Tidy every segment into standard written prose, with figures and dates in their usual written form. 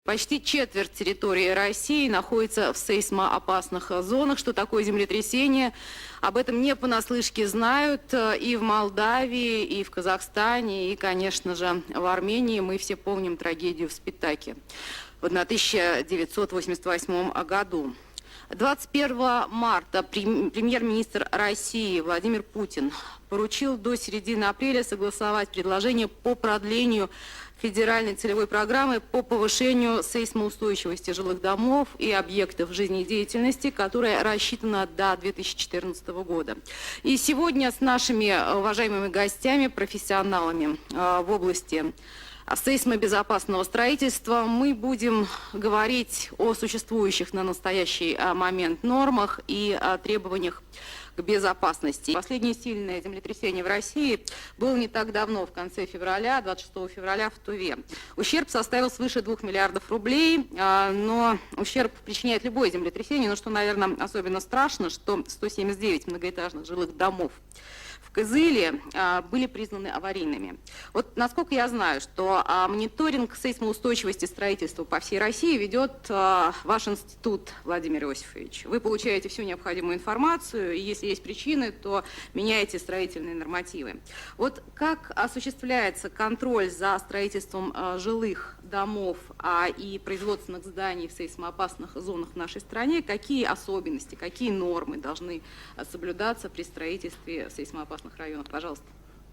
Почти четверть территории России находится в сейсмоопасных зонах. Что такое землетрясение? Об этом не понаслышке знают и в Молдавии, и в Казахстане, и, конечно же, в Армении. Мы все помним трагедию в Спитаке в 1988 году. 21 марта премьер-министр России Владимир Путин поручил до середины апреля согласовать предложение по продлению федеральной целевой программы по повышению сейсмоустойчивости жилых домов и объектов жизнедеятельности, которая рассчитана до 2014 года. И сегодня с нашими уважаемыми гостями, профессионалами в области сейсмобезопасного строительства мы будем говорить о существующих на настоящий момент нормах и требованиях к безопасности. Последнее сильное землетрясение в России было не так давно, в конце февраля, 26 февраля в Туве. Ущерб составил свыше 2 миллиардов рублей, но ущерб причиняет любое землетрясение. Но что, наверное, особенно страшно, что 179 многоэтажных жилых домов в Кызыле были признаны аварийными. Вот насколько я знаю, что мониторинг сейсмоустойчивости строительства по всей России ведет ваш институт, Владимир Иосифович. Вы получаете всю необходимую информацию, и если есть причины, то меняете строительные нормативы. Вот как осуществляется контроль за строительством жилых домов и производственных зданий в сейсмоопасных зонах в нашей стране? Какие особенности, какие нормы должны соблюдаться при строительстве сейсмоопасных районов? Пожалуйста.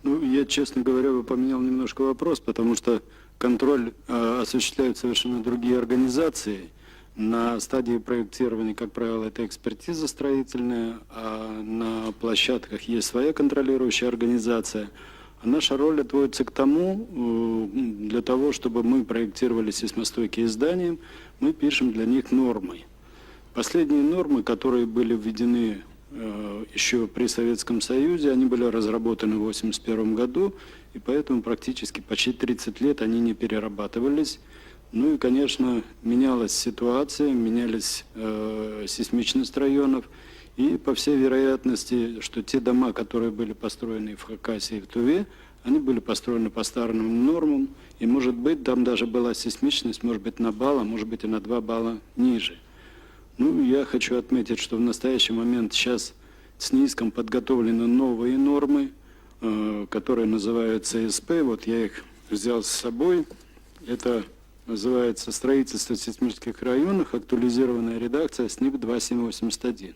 Ну, я, честно говоря, поменял немножко вопрос, потому что контроль осуществляют совершенно другие организации. На стадии проектирования, как правило, это экспертиза строительная, а на площадках есть своя контролирующая организация. А наша роль отводится к тому, для того, чтобы мы проектировали сейсмостойкие здания, мы пишем для них нормы. Последние нормы, которые были введены еще при Советском Союзе, они были разработаны в 1981 году, и поэтому практически почти 30 лет они не перерабатывались. Ну и, конечно, менялась ситуация, менялись сейсмичность районов, и по всей вероятности, что те дома, которые были построены в Хакасии и в Туве, они были построены по старым нормам, и, может быть, там даже была сейсмичность, может быть, на балл, а может быть, и на 2 балла ниже. Ну, я хочу отметить, что в настоящий момент сейчас с НИИСКом подготовлены новые нормы, которые называются СП. Вот я их взял с собой. Это называется «Строительство в сейсмических районах. Актуализированная редакция СНИП 2781».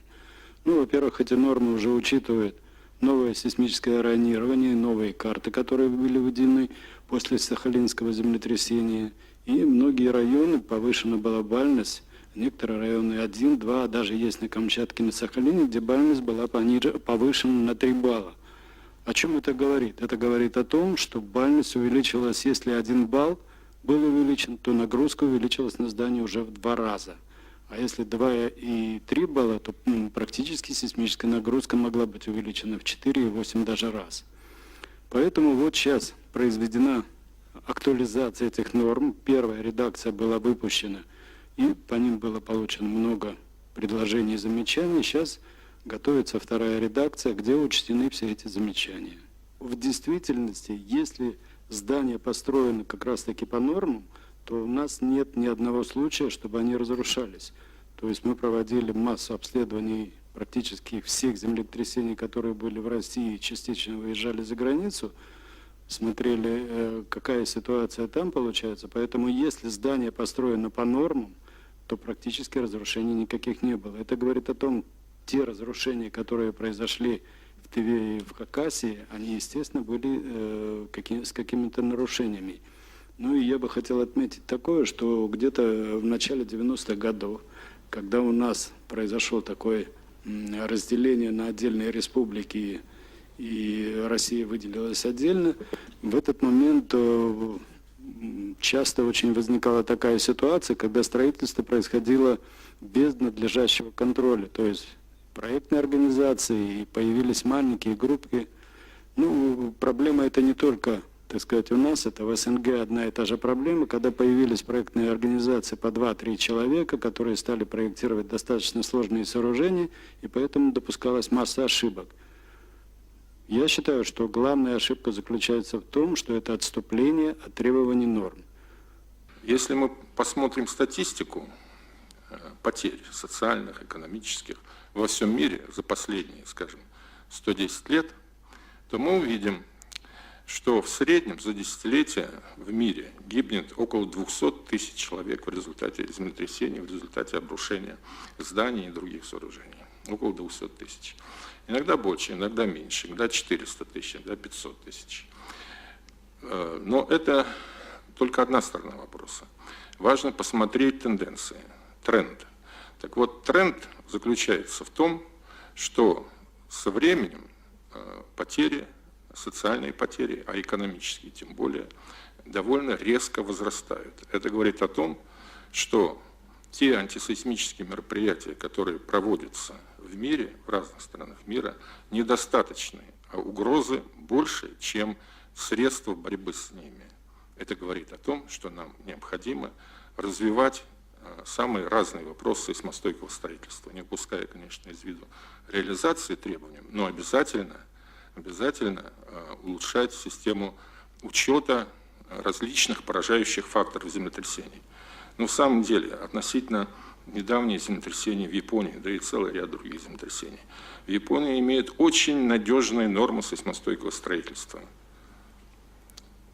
Ну, во-первых, эти нормы уже учитывают новое сейсмическое ранирование, новые карты, которые были введены после Сахалинского землетрясения. И многие районы повышена была бальность. Некоторые районы 1, 2, а даже есть на Камчатке, на Сахалине, где бальность была повышена на 3 балла. О чем это говорит? Это говорит о том, что бальность увеличилась, если 1 балл был увеличен, то нагрузка увеличилась на здание уже в 2 раза. А если 2 и 3 балла, то практически сейсмическая нагрузка могла быть увеличена в 4 и 8 даже раз. Поэтому вот сейчас произведена актуализация этих норм. Первая редакция была выпущена, и по ним было получено много предложений и замечаний. Сейчас готовится вторая редакция, где учтены все эти замечания. В действительности, если здания построены как раз-таки по нормам, то у нас нет ни одного случая, чтобы они разрушались. То есть мы проводили массу обследований практически всех землетрясений, которые были в России и частично выезжали за границу, смотрели, какая ситуация там получается. Поэтому если здание построено по нормам, то практически разрушений никаких не было. Это говорит о том, те разрушения, которые произошли в Тыве и в Хакасии, они, естественно, были с какими-то нарушениями. Ну и я бы хотел отметить такое, что где-то в начале 90-х годов, когда у нас произошло такое разделение на отдельные республики, и Россия выделилась отдельно, в этот момент часто очень возникала такая ситуация, когда строительство происходило без надлежащего контроля. То есть проектные организации, и появились маленькие группки. Ну, проблема это не только, так сказать, у нас, это в СНГ одна и та же проблема, когда появились проектные организации по 2-3 человека, которые стали проектировать достаточно сложные сооружения, и поэтому допускалась масса ошибок. Я считаю, что главная ошибка заключается в том, что это отступление от требований норм. Если мы посмотрим статистику потерь социальных, экономических во всем мире за последние, скажем, 110 лет, то мы увидим, что в среднем за десятилетие в мире гибнет около 200 тысяч человек в результате землетрясений, в результате обрушения зданий и других сооружений. Около 200 тысяч. Иногда больше, иногда меньше, иногда 400 тысяч, иногда 500 тысяч. Но это только одна сторона вопроса. Важно посмотреть тенденции, тренд. Так вот, тренд заключается в том, что со временем потери, социальные потери, а экономические тем более, довольно резко возрастают. Это говорит о том, что те антисейсмические мероприятия, которые проводятся в мире, в разных странах мира, недостаточны, а угрозы больше, чем средства борьбы с ними. Это говорит о том, что нам необходимо развивать самые разные вопросы сейсмостойкого строительства, не упуская, конечно, из виду реализации требований, но обязательно улучшать систему учета различных поражающих факторов землетрясений. Но в самом деле, относительно недавние землетрясения в Японии, да и целый ряд других землетрясений, в Японии имеют очень надежные нормы сейсмостойкого строительства.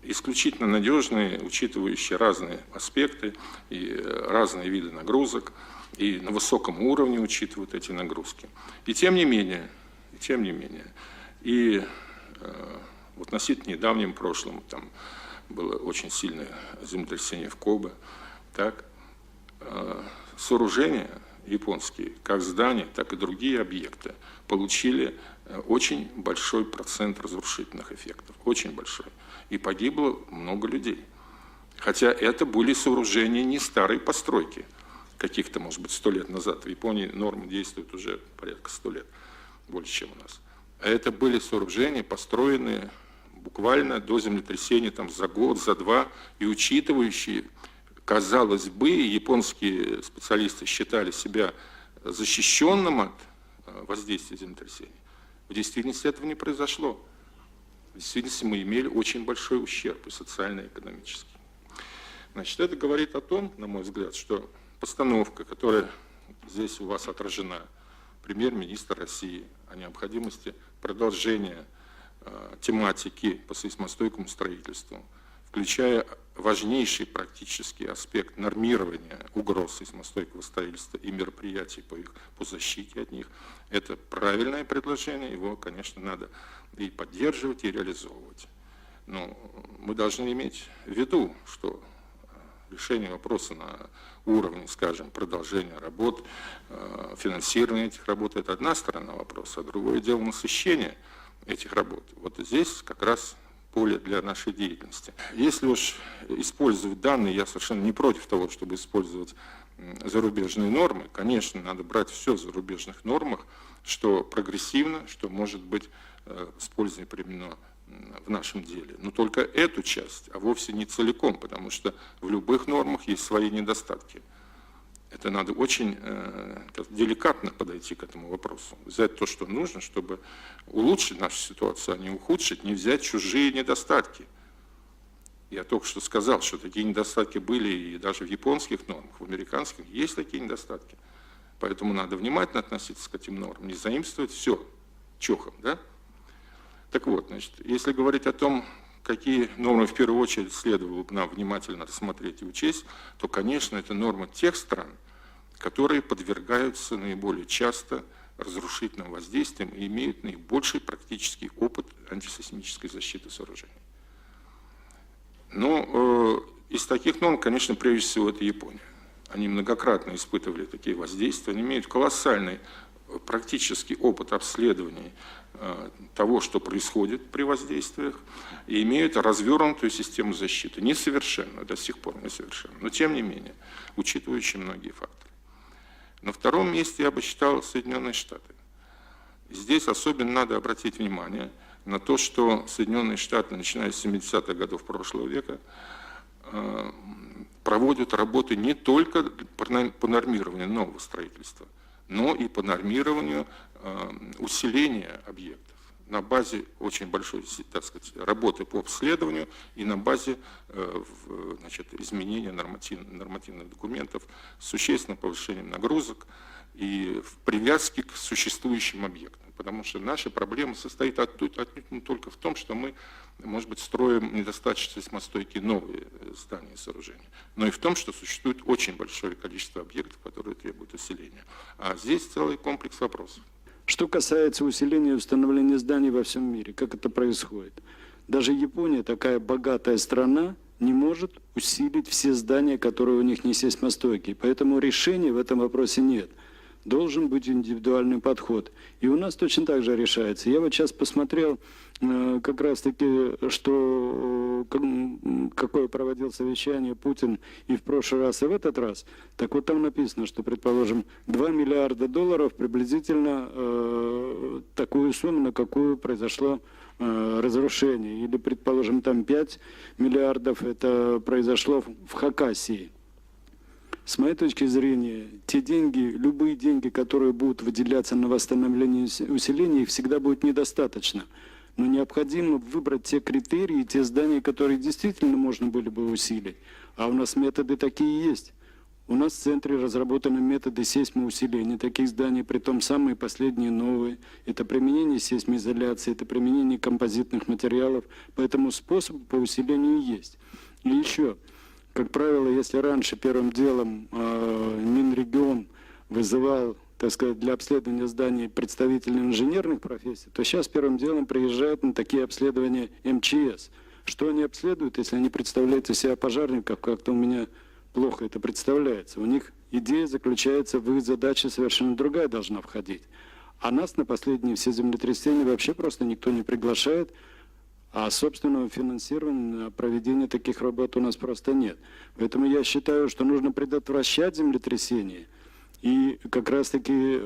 Исключительно надежные, учитывающие разные аспекты и разные виды нагрузок, и на высоком уровне учитывают эти нагрузки. И тем не менее, в относительно недавнем прошлом там было очень сильное землетрясение в Кобе, так, сооружения японские, как здания, так и другие объекты, получили очень большой процент разрушительных эффектов, очень большой. И погибло много людей. Хотя это были сооружения не старой постройки, каких-то, может быть, 100 лет назад. В Японии нормы действуют уже порядка 100 лет, больше, чем у нас. А это были сооружения, построенные буквально до землетрясения там, за год, за два, и учитывающие, казалось бы, японские специалисты считали себя защищенным от воздействия землетрясений. В действительности этого не произошло. В действительности мы имели очень большой ущерб, и социально, и экономический. Значит, это говорит о том, на мой взгляд, что постановка, которая здесь у вас отражена, премьер-министр России, о необходимости продолжения тематики по сейсмостойкому строительству, включая важнейший практический аспект нормирования угроз сейсмостойкого строительства и мероприятий по защите от них, это правильное предложение, его, конечно, надо и поддерживать, и реализовывать. Но мы должны иметь в виду, что решение вопроса на уровне, скажем, продолжения работ, финансирования этих работ – это одна сторона вопроса, а другое дело насыщение этих работ. Вот здесь как раз поле для нашей деятельности. Если уж использовать данные, я совершенно не против того, чтобы использовать зарубежные нормы. Конечно, надо брать все в зарубежных нормах, что прогрессивно, что может быть с пользой применено в нашем деле. Но только эту часть, а вовсе не целиком, потому что в любых нормах есть свои недостатки. Это надо очень деликатно подойти к этому вопросу. Взять то, что нужно, чтобы улучшить нашу ситуацию, а не ухудшить, не взять чужие недостатки. Я только что сказал, что такие недостатки были и даже в японских нормах, в американских есть такие недостатки. Поэтому надо внимательно относиться к этим нормам, не заимствовать все чохом, да? Так вот, значит, если говорить о том, какие нормы в первую очередь следовало бы нам внимательно рассмотреть и учесть, то, конечно, это нормы тех стран, которые подвергаются наиболее часто разрушительным воздействиям и имеют наибольший практический опыт антисейсмической защиты сооружений. Но из таких норм, конечно, прежде всего это Япония. Они многократно испытывали такие воздействия, они имеют колоссальный практический опыт обследований того, что происходит при воздействиях, и имеют развернутую систему защиты. Несовершенно, до сих пор несовершенно, но тем не менее, учитывающие многие факторы. На втором месте я бы считал Соединенные Штаты. Здесь особенно надо обратить внимание на то, что Соединенные Штаты, начиная с 70-х годов прошлого века, проводят работы не только по нормированию нового строительства, но и по нормированию усиления объектов. на базе очень большой, так сказать, работы по обследованию и на базе значит, изменения нормативных документов с существенным повышением нагрузок и в привязке к существующим объектам. Потому что наша проблема состоит отнюдь не только в том, что мы, может быть, строим недостаточно сейсмостойкие новые здания и сооружения, но и в том, что существует очень большое количество объектов, которые требуют усиления. А здесь целый комплекс вопросов. Что касается усиления и установления зданий во всем мире, как это происходит? Даже Япония, такая богатая страна, не может усилить все здания, которые у них не сейсмостойкие. Поэтому решения в этом вопросе нет. Должен быть индивидуальный подход. И у нас точно так же решается. Я вот сейчас посмотрел как раз-таки, что какое проводил совещание Путин и в прошлый раз, и в этот раз. Так вот там написано, что, предположим, 2 миллиарда долларов приблизительно такую сумму, на какую произошло разрушение. Или, предположим, там 5 миллиардов это произошло в Хакасии. С моей точки зрения, те деньги, любые деньги, которые будут выделяться на восстановление усиления, их всегда будет недостаточно. Но необходимо выбрать те критерии, те здания, которые действительно можно было бы усилить. А у нас методы такие есть. У нас в центре разработаны методы сейсмоусиления таких зданий, притом самые последние новые. Это применение сейсмоизоляции, это применение композитных материалов. Поэтому способ по усилению есть. И еще... Как правило, если раньше первым делом Минрегион вызывал, так сказать, для обследования зданий представителей инженерных профессий, то сейчас первым делом приезжают на такие обследования МЧС. Что они обследуют, если они представляют из себя пожарников, как-то у меня плохо это представляется. У них идея заключается в их задаче совершенно другая должна входить. А нас на последние все землетрясения вообще просто никто не приглашает. А собственного финансирования на проведение таких работ у нас просто нет. Поэтому я считаю, что нужно предотвращать землетрясения. И как раз-таки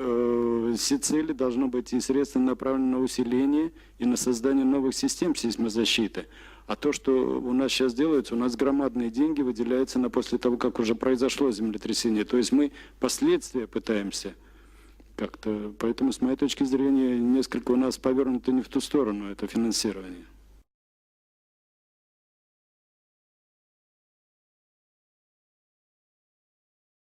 все цели должны быть и средства направлены на усиление и на создание новых систем сейсмозащиты. А то, что у нас сейчас делается, у нас громадные деньги выделяются на после того, как уже произошло землетрясение. То есть мы последствия пытаемся как-то. Поэтому, с моей точки зрения, несколько у нас повернуто не в ту сторону это финансирование.